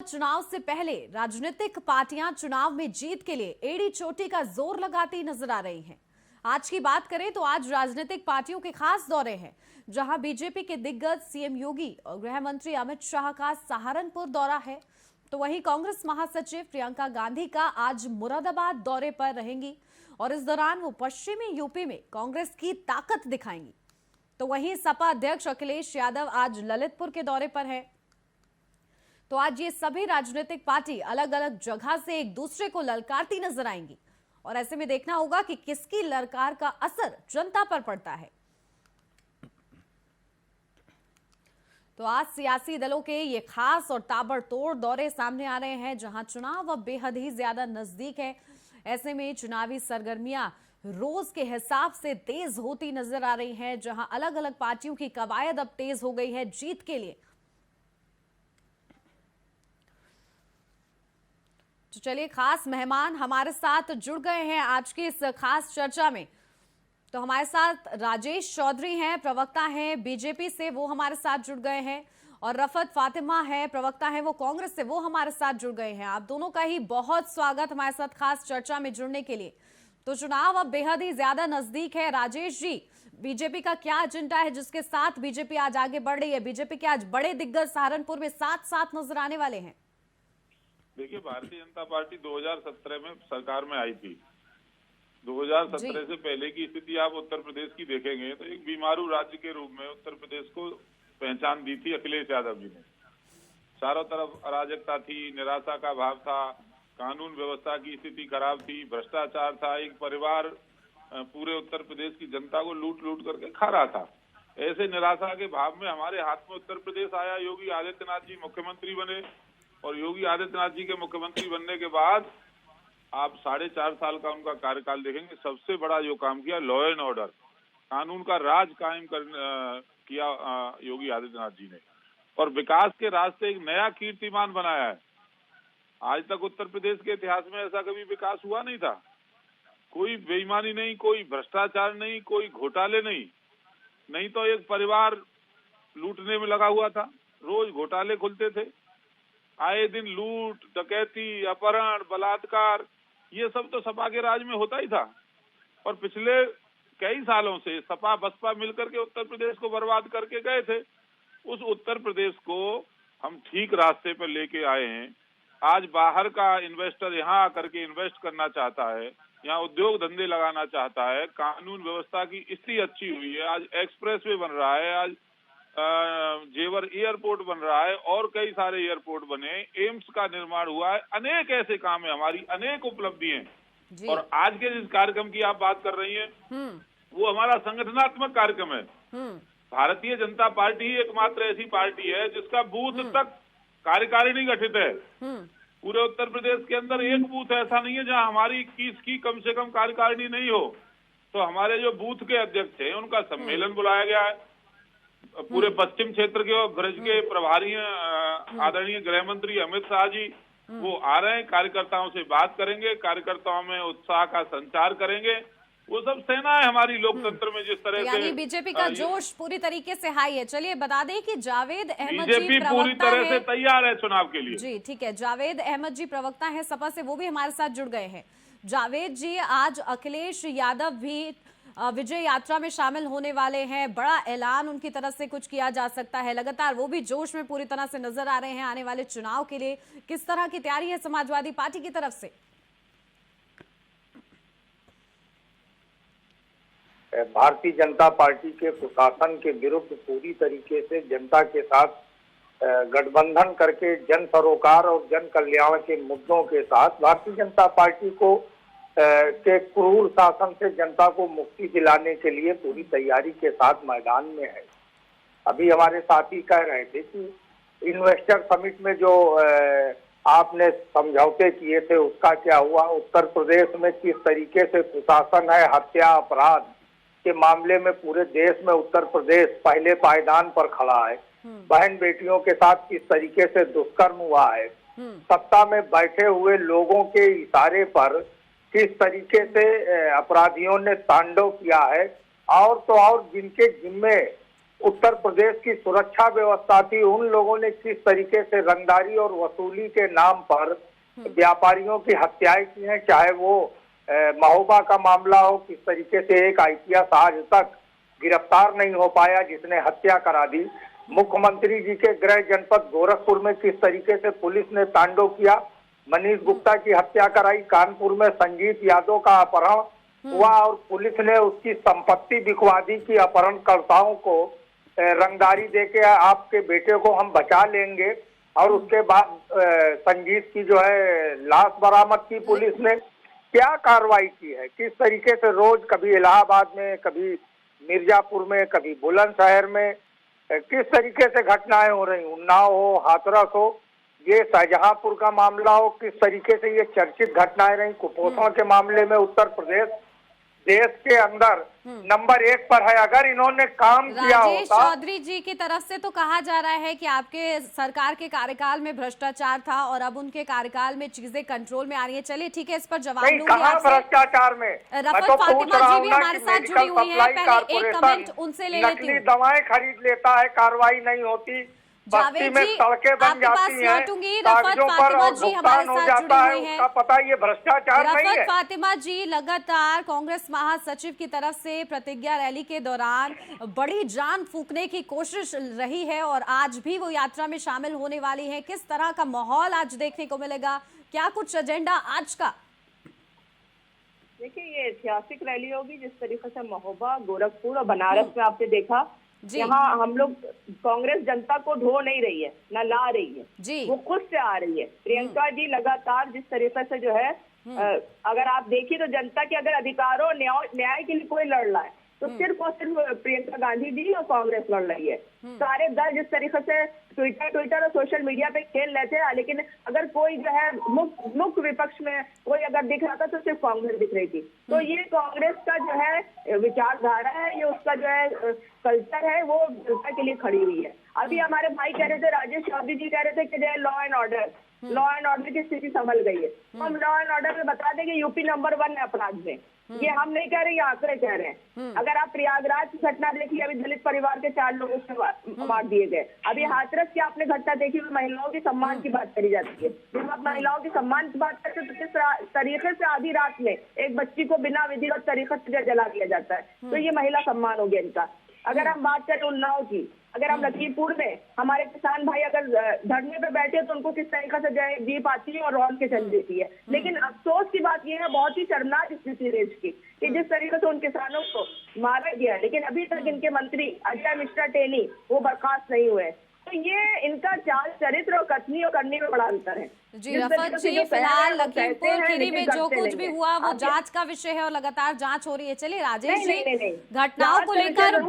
चुनाव से पहले राजनीतिक पार्टियां चुनाव में जीत के लिए एड़ी चोटी का जोर लगाती नजर आ रही हैं। आज की बात करें तो आज राजनीतिक पार्टियों के खास दौरे हैं, जहां बीजेपी के दिग्गज सीएम योगी और गृह मंत्री अमित शाह का सहारनपुर दौरा है, तो वहीं कांग्रेस महासचिव प्रियंका गांधी का आज मुरादाबाद दौरे पर रहेंगी और इस दौरान वो पश्चिमी यूपी में कांग्रेस की ताकत दिखाएंगी। तो वहीं सपा अध्यक्ष अखिलेश यादव आज ललितपुर के दौरे पर है। तो आज ये सभी राजनीतिक पार्टी अलग अलग जगह से एक दूसरे को ललकारती नजर आएंगी और ऐसे में देखना होगा कि किसकी ललकार का असर जनता पर पड़ता है। तो आज सियासी दलों के ये खास और ताबड़तोड़ दौरे सामने आ रहे हैं, जहां चुनाव अब बेहद ही ज्यादा नजदीक है। ऐसे में चुनावी सरगर्मियां रोज के हिसाब से तेज होती नजर आ रही हैं, जहां अलग अलग पार्टियों की कवायद अब तेज हो गई है जीत के लिए। तो चलिए, खास मेहमान हमारे साथ जुड़ गए हैं आज की इस खास चर्चा में। तो हमारे साथ राजेश चौधरी हैं, प्रवक्ता हैं बीजेपी से, वो हमारे साथ जुड़ गए हैं, और रफत फातिमा है, प्रवक्ता है वो कांग्रेस से, वो हमारे साथ जुड़ गए हैं। आप दोनों का ही बहुत स्वागत हमारे साथ खास चर्चा में जुड़ने के लिए। तो चुनाव अब बेहद ही ज्यादा नजदीक है। राजेश जी, बीजेपी का क्या एजेंडा है जिसके साथ बीजेपी आज आगे बढ़ रही है? बीजेपी के आज बड़े दिग्गज सहारनपुर में साथ साथ नजर आने वाले हैं। देखिए, भारतीय जनता पार्टी 2017 में सरकार में आई थी। 2017 से पहले की स्थिति आप उत्तर प्रदेश की देखेंगे तो एक बीमारू राज्य के रूप में उत्तर प्रदेश को पहचान दी थी अखिलेश यादव जी ने। चारों तरफ अराजकता थी, निराशा का भाव था, कानून व्यवस्था की स्थिति खराब थी, भ्रष्टाचार था, एक परिवार पूरे उत्तर प्रदेश की जनता को लूट लूट करके खा रहा था। ऐसे निराशा के भाव में हमारे हाथ में उत्तर प्रदेश आया, योगी आदित्यनाथ जी मुख्यमंत्री बने, और योगी आदित्यनाथ जी के मुख्यमंत्री बनने के बाद आप 4.5 साल का उनका कार्यकाल देखेंगे। सबसे बड़ा जो काम किया, लॉ एंड ऑर्डर, कानून का राज कायम किया योगी आदित्यनाथ जी ने, और विकास के रास्ते एक नया कीर्तिमान बनाया है। आज तक उत्तर प्रदेश के इतिहास में ऐसा कभी विकास हुआ नहीं था। कोई बेईमानी नहीं, कोई भ्रष्टाचार नहीं, कोई घोटाले नहीं तो एक परिवार लूटने में लगा हुआ था, रोज घोटाले खुलते थे, आए दिन लूट, डकैती, अपहरण, बलात्कार, ये सब तो सपा के राज में होता ही था। और पिछले कई सालों से सपा बसपा मिलकर के उत्तर प्रदेश को बर्बाद करके गए थे। उस उत्तर प्रदेश को हम ठीक रास्ते पर लेके आए हैं। आज बाहर का इन्वेस्टर यहाँ आकर के इन्वेस्ट करना चाहता है, यहाँ उद्योग धंधे लगाना चाहता है, कानून व्यवस्था की स्थिति अच्छी हुई है, आज एक्सप्रेस वे बन रहा है, आज जेवर एयरपोर्ट बन रहा है, और कई सारे एयरपोर्ट बने, एम्स का निर्माण हुआ है, अनेक ऐसे काम है, हमारी अनेक उपलब्धि हैं। और आज के जिस कार्यक्रम की आप बात कर रही हैं वो हमारा संगठनात्मक कार्यक्रम है। भारतीय जनता पार्टी ही एकमात्र ऐसी पार्टी है जिसका बूथ तक कार्यकारिणी गठित है। पूरे उत्तर प्रदेश के अंदर एक बूथ ऐसा नहीं है जहां हमारी 21 की कम से कम कार्यकारिणी नहीं हो। तो हमारे जो बूथ के अध्यक्ष हैं उनका सम्मेलन बुलाया गया है। पूरे पश्चिम क्षेत्र के और ब्रज के प्रभारी आदरणीय गृह मंत्री अमित शाह जी वो आ रहे हैं, कार्यकर्ताओं से बात करेंगे, कार्यकर्ताओं में उत्साह का संचार करेंगे। वो सब सेना है हमारी लोकतंत्र में, जिस तरह से बीजेपी का जोश पूरी तरीके से हाई है। चलिए बता दें कि जावेद अहमद बीजेपी पूरी तरह से तैयार है चुनाव के लिए। जी ठीक है, जावेद अहमद जी प्रवक्ता है सपा से, वो भी हमारे साथ जुड़ गए हैं। जावेद जी, आज अखिलेश यादव भी विजय यात्रा में शामिल होने वाले हैं, बड़ा ऐलान उनकी तरफ से कुछ किया जा सकता है, लगातार वो भी जोश में पूरी तरह से नजर आ रहे हैं आने वाले चुनाव के लिए। किस तरह की तैयारी है समाजवादी पार्टी की तरफ से? भारतीय जनता पार्टी के प्रशासन के विरुद्ध पूरी तरीके से जनता के साथ गठबंधन करके जन सरोकार और जन कल्याण के मुद्दों के साथ भारतीय जनता पार्टी को के क्रूर शासन से जनता को मुक्ति दिलाने के लिए पूरी तैयारी के साथ मैदान में है। अभी हमारे साथी कह रहे थे कि इन्वेस्टर समिट में जो आपने समझौते किए थे उसका क्या हुआ, उत्तर प्रदेश में किस तरीके से प्रशासन है, हत्या अपराध के मामले में पूरे देश में उत्तर प्रदेश पहले पायदान पर खड़ा है, बहन बेटियों के साथ किस तरीके से दुष्कर्म हुआ है, सत्ता में बैठे हुए लोगों के इशारे पर किस तरीके से अपराधियों ने तांडव किया है, और तो और जिनके जिम्मे उत्तर प्रदेश की सुरक्षा व्यवस्था थी, उन लोगों ने किस तरीके से रंगदारी और वसूली के नाम पर व्यापारियों की हत्याएं की हैं, चाहे वो महोबा का मामला हो, किस तरीके से एक IPS आज तक गिरफ्तार नहीं हो पाया जिसने हत्या करा दी। मुख्यमंत्री जी के गृह जनपद गोरखपुर में किस तरीके से पुलिस ने तांडव किया, मनीष गुप्ता की हत्या कराई, कानपुर में संजीत यादव का अपहरण हुआ और पुलिस ने उसकी संपत्ति बिकवा दी कि अपहरणकर्ताओं को रंगदारी देके आपके बेटे को हम बचा लेंगे, और उसके बाद संजीत की जो है लाश बरामद की पुलिस ने। क्या कार्रवाई की है, किस तरीके से रोज कभी इलाहाबाद में, कभी मिर्जापुर में, कभी बुलंदशहर में किस तरीके से घटनाएं हो रही, उन्नाव हो, हाथरस हो, ये शाहजहांपुर का मामला हो, किस तरीके से ये चर्चित घटनाएं रही। कुपोषण के मामले में उत्तर प्रदेश देश के अंदर नंबर 1 पर है। अगर इन्होंने काम किया राजेश होता। चौधरी जी की तरफ से तो कहा जा रहा है कि आपके सरकार के कार्यकाल में भ्रष्टाचार था और अब उनके कार्यकाल में चीजें कंट्रोल में आ रही है। चलिए ठीक है, इस पर जवाब नहीं, लूंगी कहाँ आपसे। भ्रष्टाचार में? रफत तो पूछ फातिमा रहा जी हूँ भी ना हमारे कि साथ मेडिकल जुड़ी हुई हैं। सप्लाई पहले एक कमेंट कारपोरेशन उनसे ले लेती नकली हूँ। दवाएं खरीद लेता है, कार्रवाई नहीं होती, बस्ती जावेद में जी, सड़कें बन आपके पास जाती हैं, लौटूंगी। रफत कागजों पर फातिमा और जी हमारे भुगतान हो साथ जाता जुड़ी है, हुई हैं। उसका पता ये भ्रष्टाचार नहीं है। रफत फातिमा जी, लगातार कांग्रेस महासचिव की तरफ से प्रतिज्ञा रैली के दौरान बड़ी जान फूंकने की कोशिश रही है और आज भी वो यात्रा में शामिल होने वाली है। किस तरह का माहौल आज देखने को मिलेगा, क्या कुछ एजेंडा आज का? देखिए, ये ऐतिहासिक रैली होगी। जिस तरीके से महोबा, गोरखपुर और बनारस में आपने देखा, यहाँ हम लोग कांग्रेस जनता को ढो नहीं रही है, ना ला रही है जी, वो खुद से आ रही है। प्रियंका जी लगातार जिस तरीके से जो है, अगर आप देखिए तो जनता के अगर अधिकारों न्याय के लिए कोई लड़ रहा है तो सिर्फ और सिर्फ प्रियंका गांधी जी और कांग्रेस लड़ रही है। सारे दल जिस तरीके से ट्विटर और सोशल मीडिया पे खेल रहे थे, लेकिन अगर कोई जो है मुख्य विपक्ष में कोई अगर दिख रहा था तो सिर्फ कांग्रेस दिख रही थी। तो ये कांग्रेस का जो है विचारधारा है, ये उसका जो है कल्चर है, वो जनता के लिए खड़ी हुई है। अभी हमारे भाई कह रहे थे, राजेश चौधरी जी कह रहे थे कि जो है लॉ एंड ऑर्डर की स्थिति संभल गई है। हम लॉ एंड ऑर्डर में बता दें कि यूपी नंबर 1 है अपराध में। ये हम नहीं कह रहे, ये आंकड़े कह रहे हैं। अगर आप प्रयागराज की घटना देखिए, अभी दलित परिवार के 4 लोग उसमें मार दिए गए। अभी हाथरस की आपने घटना देखी, महिलाओं के सम्मान की बात करी जाती है। जब आप महिलाओं के सम्मान की बात करते हैं तो किस तरीके से आधी रात में एक बच्ची को बिना विधि और तरीके से जला दिया जाता है, तो ये महिला सम्मान हो गया इनका। अगर हम बात करें उन्नाव की, अगर हम लखीमपुर में हमारे किसान भाई अगर धरने पे बैठे तो उनको किस तरीके से जो जीप आती है और रौन के चल देती है। लेकिन अफसोस की बात यह है, बहुत ही शर्मनाक स्थिति देश की, कि जिस तरीके से उन किसानों को मारा गया, लेकिन अभी तक इनके मंत्री अजय मिश्रा टेनी वो बर्खास्त नहीं हुए। तो ये इनका चाल चरित्र और कथनी और करनी में बड़ा अंतर है। जी रफत जी, फिलहाल लखीमपुर खीरी में जो कुछ भी हुआ वो जांच का विषय है और लगातार जांच हो रही है। चलिए राजेश जी, घटनाओं को लेकर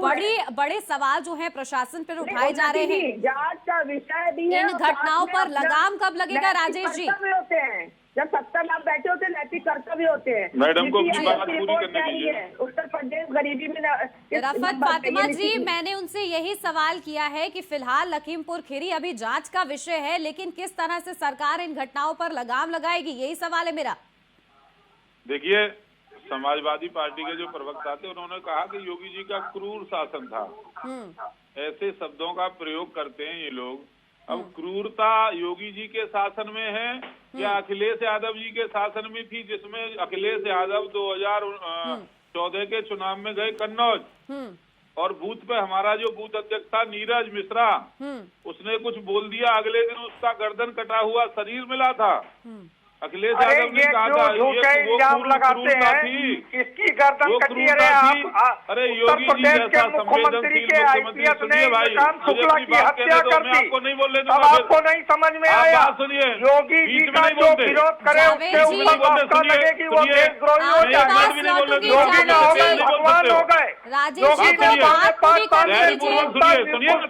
बड़े सवाल जो है प्रशासन पर उठाए जा रहे हैं, जांच का विषय भी है। इन घटनाओं पर लगाम कब लगेगा राजेश जी? होते हैं जब 70 लाख बैठे होते हैं, नैतिक कर्तव्य होते हैं। मैडम को अपनी बात पूरी करने दीजिए। उत्तर प्रदेश गरीबी में रफत फातिमा जी, मैंने उनसे यही सवाल किया है कि फिलहाल लखीमपुर खीरी अभी जांच का विषय है, लेकिन किस तरह से सरकार इन घटनाओं पर लगाम लगाएगी, यही सवाल है मेरा। देखिए, समाजवादी पार्टी के जो प्रवक्ता थे उन्होंने कहा कि योगी जी का क्रूर शासन था। ऐसे शब्दों का प्रयोग करते हैं ये लोग। अब क्रूरता योगी जी के शासन में है या अखिलेश यादव जी के शासन में थी, जिसमें अखिलेश यादव 2014 के चुनाव में गए कन्नौज और बूथ पे हमारा जो बूथ अध्यक्ष था नीरज मिश्रा, उसने कुछ बोल दिया, अगले दिन उसका गर्दन कटा हुआ शरीर मिला था। अखिलेश यादव ने कहा था ये इल्जाम लगाते हैं, किसकी गर्दन कटी है? अरे योगी जी जैसा मुख्यमंत्री के IPS ने श्रीकांत शुक्ला की हत्या कर दी। आपको नहीं बोलने अब आपको नहीं समझ में आया? सुनिए, योगी जी का जो विरोध करे उसके ऊपर आपका लगे कि वो देशद्रोही हो जाए, योगी ना हो गए, भगवान हो गए। योगी ने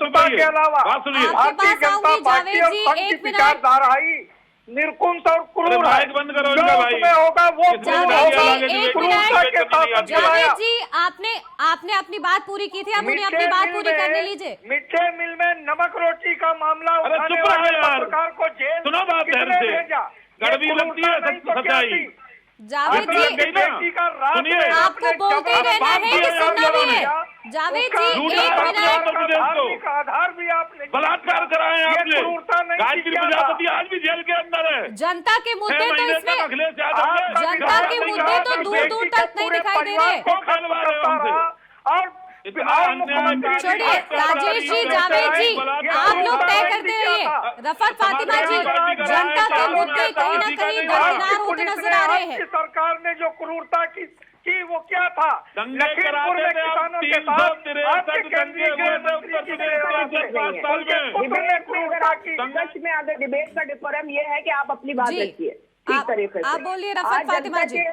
5 के अलावा भारतीय जनता पार्टी और संघ की विचारधारा ही निर्कुंठ और क्रूर है। बंद करो इनका भाई। होगा वो क्रूरता के साथ। जावेद जी, आपने अपनी बात पूरी की थी, अब उन्हें अपनी बात पूरी करने लीजिए। मिड डे मील में नमक रोटी का मामला उठाने वाले पत्रकार को जेल सुनो बात किसने भेजा? कड़वी लगती है सच्चाई। जावेद जी, सुनिए, आपको बोलते रहना है कि सुनना भी है? जावेद उसका जी, एक झूठा मिनट। आरोप है। धार्मिक आधार भी आपने बलात्कार कराए आपने, क्रूरता नहीं गायत्री किया था। प्रजापति आज भी जेल के अंदर है। जनता के 6 मुद्दे तो महीने तक इसमें अखिलेश यादव ने जनता के मुद्दे तो दूर दूर तक नहीं दिखाई दे रहे। को खलवा रहे हो हमसे। और इतना अन्याय छोड़िए राजेश जी, जावेद जी, आप लोग तय करते रहिए। रफत फातिमा जी, जनता के मुद्दे कहीं ना कहीं दरकिनार होते नजर आ रहे हैं। सरकार ने जो क्रूरता की वो क्या था? दंगे लखीमपुर में कराते थे आप, किसानों के साथ 363 दंगे हुए थे उत्तर प्रदेश के 5 साल में। डिबेट में अगर आप सच में अगर डिबेट का डिफरेंस ये है कि आप अपनी बात जी, रखिए ठीक तरीके से। आप बोलिए रफत फातिमा जी।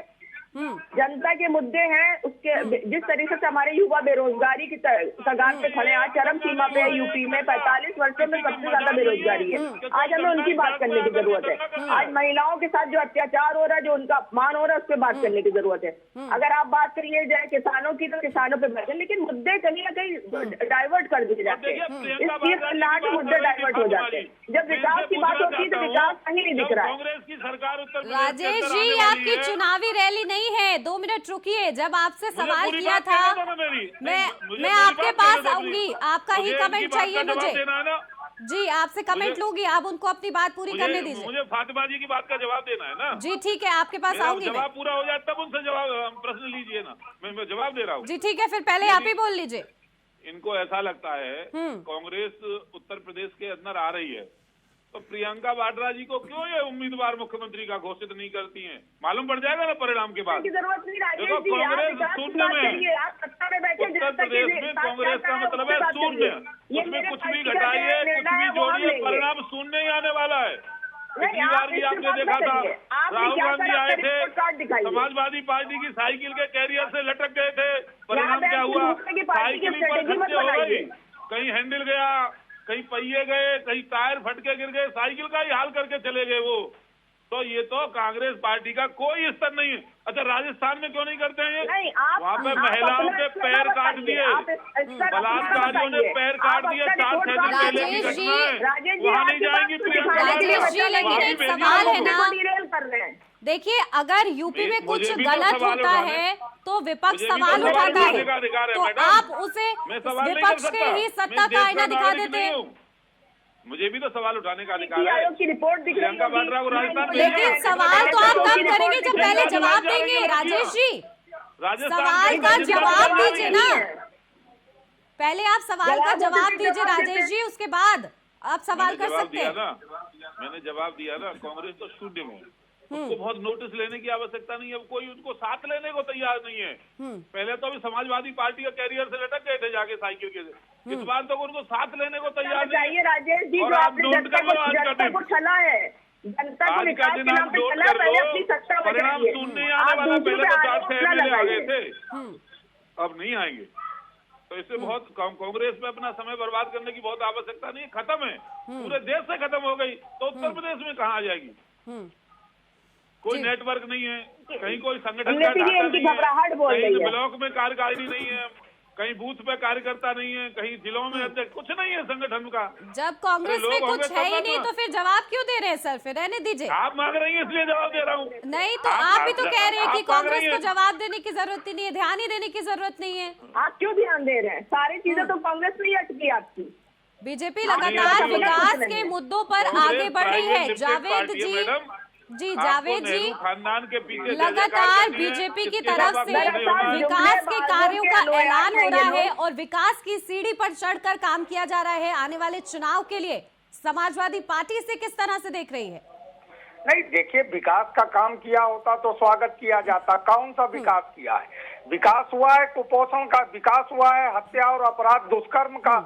जनता के मुद्दे हैं उसके जिस तरीके से हमारे युवा बेरोजगारी की कगार पे खड़े हैं, आज चरम सीमा पे है यूपी में 45 वर्षों में सबसे ज्यादा बेरोजगारी है। आज हमें उनकी बात करने की जरूरत है। आज महिलाओं के साथ जो अत्याचार हो रहा है, जो उनका अपमान हो रहा है, उस पर बात करने की जरूरत है। अगर आप बात करिए जाए किसानों की तो किसानों पे बैठे, लेकिन मुद्दे कहीं ना कहीं डाइवर्ट कर दिए जाते हैं। इस चीज से ला के मुद्दे डाइवर्ट हो जाते हैं। जब विकास की बात होती है तो विकास कहीं नहीं दिख रहा है। कांग्रेस की सरकार उत्तर प्रदेश राजेश जी, आपकी चुनावी रैली नहीं है, 2 मिनट रुकिए। जब आपसे सवाल किया था, मैं आपके पास आऊंगी, आपका ही कमेंट चाहिए मुझे। जी, आपसे कमेंट लूंगी, आप उनको अपनी बात पूरी करने दीजिए। मुझे फातिमा जी की बात का जवाब देना है ना। जी ठीक है, आपके पास मेरा आऊंगी मैं। जवाब पूरा हो जाए तब उनसे जवाब प्रश्न लीजिए ना, मैं जवाब दे रहा हूँ। जी ठीक है, फिर पहले आप ही बोल लीजिए। इनको ऐसा लगता है कांग्रेस उत्तर प्रदेश के अंदर आ रही है तो प्रियंका वाड्रा जी को क्यों ये उम्मीदवार मुख्यमंत्री का घोषित नहीं करती हैं? मालूम पड़ जाएगा ना परिणाम के बाद। की जरूरत नहीं राजेश देखो जी, आप कांग्रेस विकास की शून्य बात में है। करिए, आप सत्ता में बैठे उत्तर जनता के प्रदेश लिए में साथ कांग्रेस क्या का है, मतलब है उसके साथ शून्य। चलिए। ये उसमें मेरे कुछ पार्टी भी का घटाइए, कुछ निर्णय भी है, वो हम जोड़िए, लेंगे। परिणाम शून्य ही आने वाला है। नहीं, पिछली आप बार भी इससे आपने बात देखा न था, करिए। आपने राहुल क्या गांधी करा, आए अपना थे, रिपोर्ट कार्ड दिखाइए। समाजवादी पार्टी की साइकिल के कैरियर से लटक गए थे, परिणाम यहाँ क्या पे हुआ? दूसरे की पार्टी की साइकिल पर स्ट्रेटेजी मत खच्चे हो बनाइए। गई, कहीं हैंडल गया, कहीं पहिए गए, कहीं टायर फट के गिर गए, साइकिल का ही हाल करके चले गए वो। तो ये तो कांग्रेस पार्टी का कोई स्तर नहीं है। अच्छा, राजस्थान में क्यों नहीं करते हैं नहीं, ये? आप वहाँ पे आप महिलाओं अपना के स्तर पैर काट बताइए। दिए, आप स्तर अपना बलात्कारियों ने बताइए। पैर काट आप दिए, अपना 4 रिपोर्ट सेकंड कार्ड पहले की राजेश घटना है। राजेश जी, वहाँ आपकी नहीं जाएंगी बात तो प्रियंका दिखाई राजेश वाड्रा। जी, लेकिन वहाँ एक भी सवाल है बेटियों ना। को डिरेल कर रहे हैं। देखिए, अगर यूपी में कुछ मुझे भी तो गलत सवाल होता उठाने- है तो विपक्ष मुझे भी तो सवाल सवाल उठाता उठाने का है, अधिकार है, तो मैडम। आप उसे मैं सवाल नहीं कर विपक्ष के सकता। ही मैं सत्ता देश का आईना दिखा नागरिक देते नहीं हैं। हूँ। मुझे भी तो सवाल उठाने का अधिकार नीति है। आयोग की रिपोर्ट दिख रही प्रियंका होगी। वाड्रा को राजस्थान भेजा लेकिन है। सवाल तो आप तब करेंगे जब पहले राजस्थान जवाब जाएंगे देंगे। लड़कियां। राजेश जी, राजस्थान सवाल के का राजस्थान जवाब जाएंगे। दीजिए ना। पहले आप सवाल का जवाब दीजिए राजेश जी, उसके बाद आप सवाल मैंने कर जवाब सकते दिया हैं। ना, मैंने जवाब दिया ना, कांग्रेस तो शून्य में है। उसको बहुत नोटिस लेने की आवश्यकता नहीं है, कोई उनको साथ लेने को तैयार नहीं है। पहले तो अभी समाजवादी पार्टी का कैरियर से लटक गए थे जाके साइकिल के। इस बार तो उनको साथ लेने को तैयार नहीं बताइए है। राजेश जी, और जो आप आपने नोट कर लो आज का जनता दिन। को छला है, जनता को आज का विकास दिन के आप नाम पे नोट छला, कर पहले लो, अपनी सत्ता परिणाम बचाइए। शून्य नहीं आने आप वाला। दूसरों पहले पे तो 4 आरोप 6 न MLA आ गए लगाइए। थे, अब नहीं आएंगे। तो इससे बहुत कांग्रेस में अपना समय बर्बाद करने की बहुत आवश्यकता नहीं है, खत्म है, पूरे देश से खत्म हो गई। तो उत्तर प्रदेश में कहाँ आ जाएगी? कोई नेटवर्क नहीं है, कहीं कोई संगठन का उन्नति जी, ढांचा इनकी नहीं है, घबराहट बोल कहीं रही है। ब्लॉक में कार्यकारिणी नहीं है, कहीं बूथ पे कार्यकर्ता नहीं है, कहीं जिलों में अध्यक्ष, कुछ नहीं है संगठन का। जब कांग्रेस लोग में होंगे कुछ है ही तब नहीं ना। तो फिर जवाब क्यों दे रहे हैं सर? फिर रहने दीजिए। आप मांग रही हैं इसलिए जवाब दे रहा हूँ। नहीं तो आप भी तो कह रहे हैं कि आप मांग कांग्रेस रही को हैं। जवाब देने की जरूरत ही नहीं है, ध्यान ही देने की जरूरत नहीं है। आप क्यों ध्यान दे रहे हैं? सारी चीजें तो कांग्रेस में ही अटकी आपकी। बीजेपी आप लगातार नहीं, विकास नहीं, के नहीं। मुद्दों पर कांग्रेस आगे बढ़ रही है। प्राइवेट जावेद पार्टी है, जी, मैडम। जी आपको जावेद जी, नेहरू खानदान के पीछे लगातार बीजेपी की तरफ से विकास के कार्यों का ऐलान हो रहा है और विकास की सीढ़ी पर चढ़कर काम किया जा रहा है। आने वाले चुनाव के लिए समाजवादी पार्टी से किस तरह से देख रही है? नहीं, देखिए, विकास का काम किया होता तो स्वागत किया जाता। कौन सा विकास किया है? विकास हुआ है कुपोषण का, विकास हुआ है हत्या और अपराध दुष्कर्म का,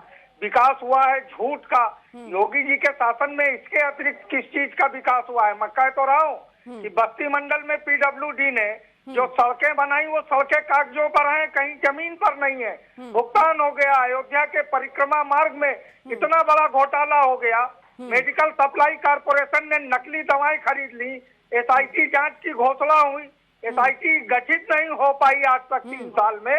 विकास हुआ है झूठ का। योगी जी के शासन में इसके अतिरिक्त किस चीज का विकास हुआ है? मैं कह तो रहा हूँ कि बस्ती मंडल में PWD ने जो सड़कें बनाई वो सड़कें कागजों पर हैं, कहीं जमीन पर नहीं है। भुगतान हो गया। अयोध्या के परिक्रमा मार्ग में इतना बड़ा घोटाला हो गया। मेडिकल सप्लाई कॉर्पोरेशन ने नकली दवाएं खरीद ली। SIT जांच की घोषणा हुई, SIT गठित नहीं हो पाई आज तक 3 साल में,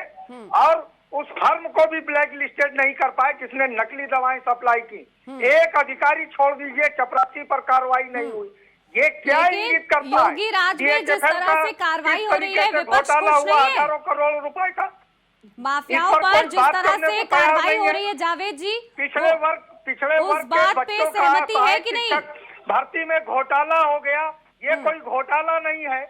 और उस फर्म को भी ब्लैक लिस्टेड नहीं कर पाए जिसने नकली दवाएं सप्लाई की। एक अधिकारी छोड़ दीजिए, चपरासी पर कार्रवाई नहीं हुई। ये क्या इंगित करता है? योगी राज में जिस तरह से कार्रवाई हो रही है, विपक्ष घोटाला खुश हुआ नहीं है। हजारों करोड़ रुपए का। माफियाओं इस पर पर कोई जिस बात तरह करने से को तैयार कार्रवाई नहीं हो है। रही है जावेद जी, पिछड़े वर्ग उस के बात पे बच्चों का सहमति है सहायक कि नहीं? शिक्षक भर्ती में घोटाला हो गया, ये कोई घोटाला नहीं है।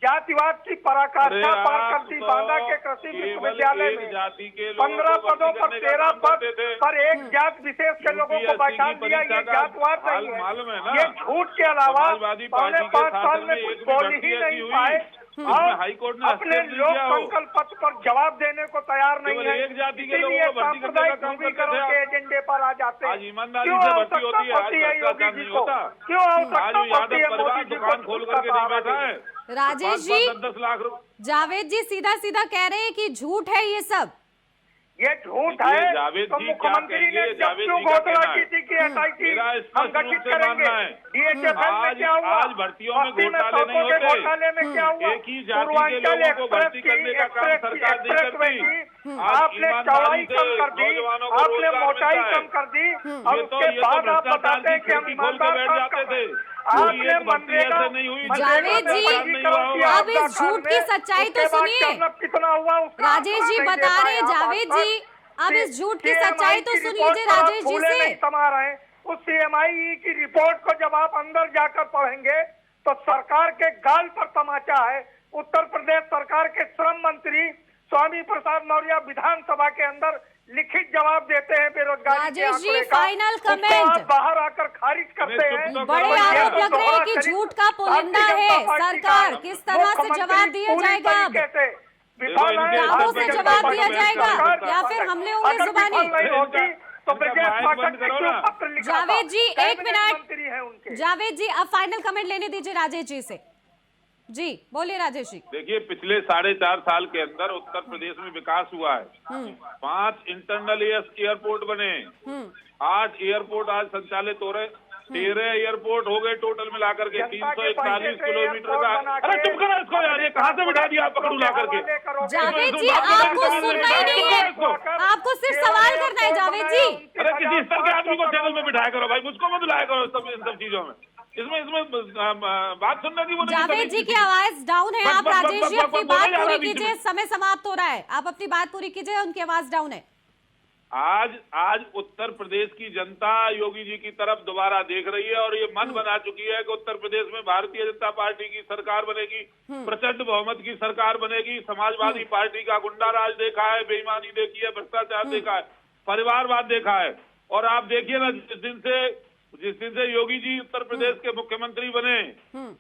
जातिवाद की पराकाष्ठा पर करती बांदा के कृषि विश्वविद्यालय में 15 पदों पर 13 पद पर एक जात विशेष के लोगों को बैठा दिया, ये जातवाद नहीं है। ये झूठ के अलावा पौने 5 साल में कुछ बोल ही नहीं पाए और हाईकोर्ट ने अपने लोक संकल्प पत्र पर जवाब देने को तैयार नहीं है। एक जाति के इसीलिए लोगों को भर्ती करने का सांप्रदायिक काम करते ध्रुवीकरण थे। के एजेंडे पर आ जाते आज हैं। ईमानदारी क्यों से आवश्यकता भर्ती होती है, आज पड़ती है योगी भ्रष्टाचार जी नहीं को? होता। क्यों आज आवश्यकता वो पड़ती यादव है परिवार मोदी जी दुकान को खोल झूठ का करके नहीं सहारा बैठा देने? है। राजेश जी, 10 लाख रुपए। जावेद जी सीधा सीधा कह रहे हैं कि झूठ है ये सब। ये झूठ देखिए, है। जावेद तो जी मुख्यमंत्री क्या ने कहेंगे? जब जावेद क्यों जी का घोषणा कहना की है। थी कि एसआईटी मेरा हम स्पष्ट गठित रूप से करेंगे? मानना है। डीएचएफएल में आज क्या हुआ? आज भर्तियों में बस्ती घोटाले नहीं सड़कों के होते। घोटाले में क्या हुआ? एक ही जाति के पूर्वांचल लोगों को भर्ती एक्सप्रेस करने का काम सरकार नहीं एक्सप्रेस करती। की आज आपने ईमानदारी चौड़ाई से कम कर दी, नौजवानों को आपने रोजगार मोटाई मिलता है। कम कर दी और ये उसके तो बाद आप भ्रष्टाचार बताते हैं की कि हम खिड़की खोल के ईमानदार बैठ काम जाते कर रहे थे। हैं। कोई आपने एक भर्ती मनरेगा ऐसे नहीं हुई। जावेद जी, अब इस झूठ की सच्चाई तो सुनिए। कितना हुआ उसका राजेश जी आंकड़ा नहीं बता दे रहे पाए आप जावेद आज जी, अब इस झूठ की CMI सच्चाई तो की सुनिए रिपोर्ट जी पर आप राजेश जी फूले से। नहीं समा रहे हैं। उस सीएमआई की रिपोर्ट को जब आप अंदर जाकर पढ़ेंगे तो सरकार के गाल पर तमाचा है। उत्तर प्रदेश सरकार के श्रम मंत्री स्वामी प्रसाद मौर्य विधानसभा के अंदर लिखित जवाब देते हैं बेरोजगारी के राजेश जी, आंकड़े का। फाइनल उसको कमेंट। आप बाहर आकर खारिज करते चुप हैं। तो बड़े करो आरोप भैया। लग रहे हैं कि झूठ का पुलिंदा है सरकार, किस तरह से जवाब दिया जाएगा अब? दावों से जवाब दिया जाएगा या फिर हमले होंगे जुबानी? तो ब्रजेश पाठक ने क्यों पत्र लिखा था? जावेद जी, एक कैबिनेट मिनट। मंत्री हैं उनके। जावेद जी, अब फाइनल कमेंट लेने दीजिए राजेश जी से। जी बोलिए राजेश जी। देखिए, पिछले 4.5 साल के अंदर उत्तर प्रदेश में विकास हुआ है। 5 इंटरनल एयरपोर्ट बने, 8 एयरपोर्ट आज संचालित हो रहे, 13 एयरपोर्ट हो गए टोटल मिलाकर के 341 किलोमीटर का। अरे चुप करो इसको यार, ये कहाँ से बिठा दिया आप पकड़ू ला करके? जावेद जी, आपको सुनना ही नहीं है, आपको सिर्फ सवाल करना है जावेद जी। अरे किसी स्तर के आदमी को टेबल में बिठाया करो भाई, मुझको मत बुलाया करो इन सब चीजों में। इसमें बात सुनने की वो नहीं। जावेद जी की आवाज डाउन है, आप बस, बस, राजेश बस, जी बस, अपनी बस, बात बोले जा रहा पूरी है बीच कीजिए, में। समय समाप्त हो रहा है, आप अपनी बात पूरी कीजिए, उनकी आवाज डाउन है। आज उत्तर प्रदेश की जनता योगी जी की तरफ दोबारा देख रही है और ये मन बना चुकी है कि उत्तर प्रदेश में भारतीय जनता पार्टी की सरकार बनेगी, प्रचंड बहुमत की सरकार बनेगी। समाजवादी पार्टी का गुंडा राज देखा है, बेईमानी देखी है, भ्रष्टाचार देखा है, परिवारवाद देखा है। और आप देखिए ना, जिस दिन से योगी जी उत्तर प्रदेश के मुख्यमंत्री बने,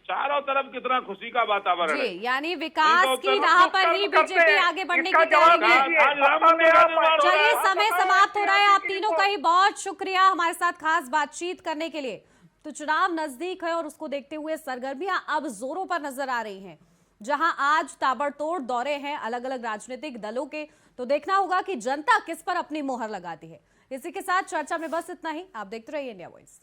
चारों तरफ कितना खुशी का वातावरण है। जी, यानी विकास की राह पर ही बीजेपी आगे बढ़ने की तैयारी में है। आज राम मंदिर का निर्माण हो रहा चलिए, है। समय समाप्त हो रहा है। आप तीनों का ही बहुत शुक्रिया हमारे साथ खास बातचीत करने के लिए। तो चुनाव नजदीक है और उसको देखते हुए सरगर्मियां अब जोरों पर नजर आ रही हैं। जहां आज ताबड़तोड़ दौरे हैं अलग अलग राजनीतिक दलों के, तो देखना होगा कि जनता किस पर अपनी मोहर लगाती है। इसी के साथ चर्चा में बस इतना ही। आप देखते रहिए इंडिया वॉइस।